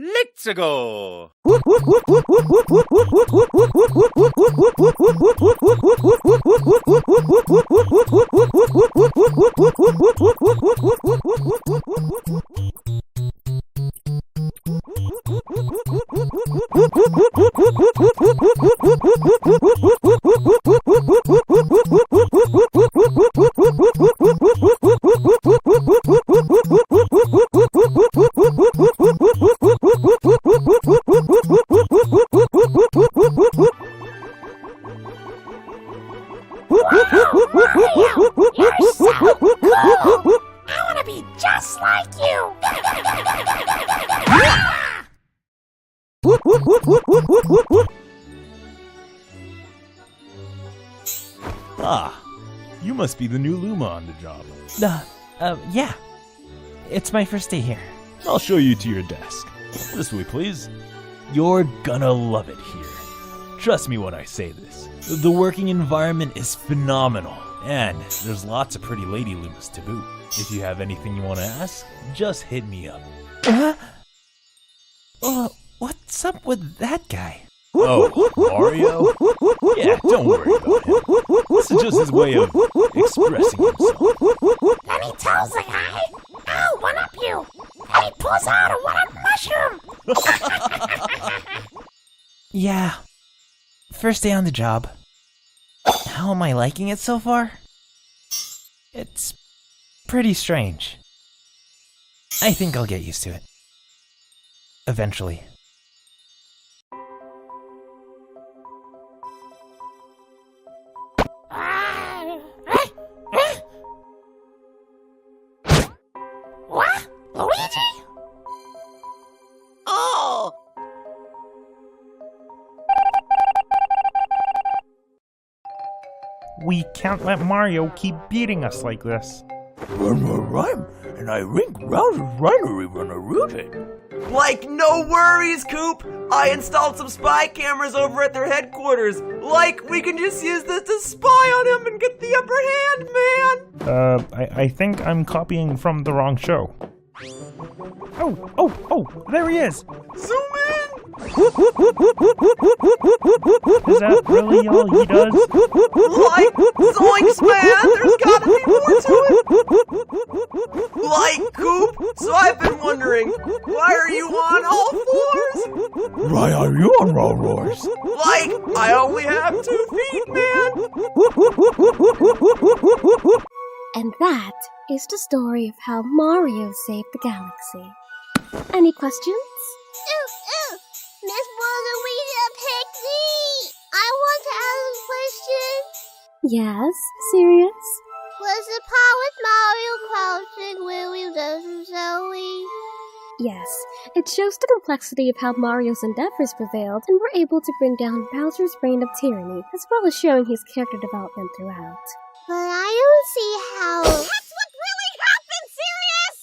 let's go! Ah, you must be the new Luma on the job. Yeah. It's my first day here. I'll show you to your desk. This way, please. You're gonna love it here. Trust me when I say this. The working environment is phenomenal, and there's lots of pretty lady Lumas to boot. If you have anything you want to ask, just hit me up. What's up with that guy? Oh, Mario? Yeah, don't worry about him. This is just his way of expressing himself. Then he tells the guy, "Oh, one up you!" And he pulls out a one-up mushroom. Yeah. First day on the job. How am I liking it so far? It's pretty strange. I think I'll get used to it. Eventually. What? Luigi? Oh! We can't let Mario keep beating us like this. Run, and I think Bowser's Winery gonna root it. Like, no worries, Coop! I installed some spy cameras over at their headquarters. Like, we can just use this to spy on him and get the upper hand, man! I think I'm copying from the wrong show. Oh, there he is! Zoom in! Is that really all he does? Like, zoinks, man! There's gotta be more to it! Like, Coop, so I've been wondering, why are you on all fours? Why are you on all fours? Like, I only have 2 feet, man! And that is the story of how Mario saved the galaxy. Any questions? Miss Rosalina picked me! I want to ask a question. Yes? Serious? Was the part with Mario crouching where we doesn't Zoe? Yes. It shows the complexity of how Mario's endeavors prevailed and were able to bring down Bowser's reign of tyranny, as well as showing his character development throughout. But I don't see how... That's what really happened, serious?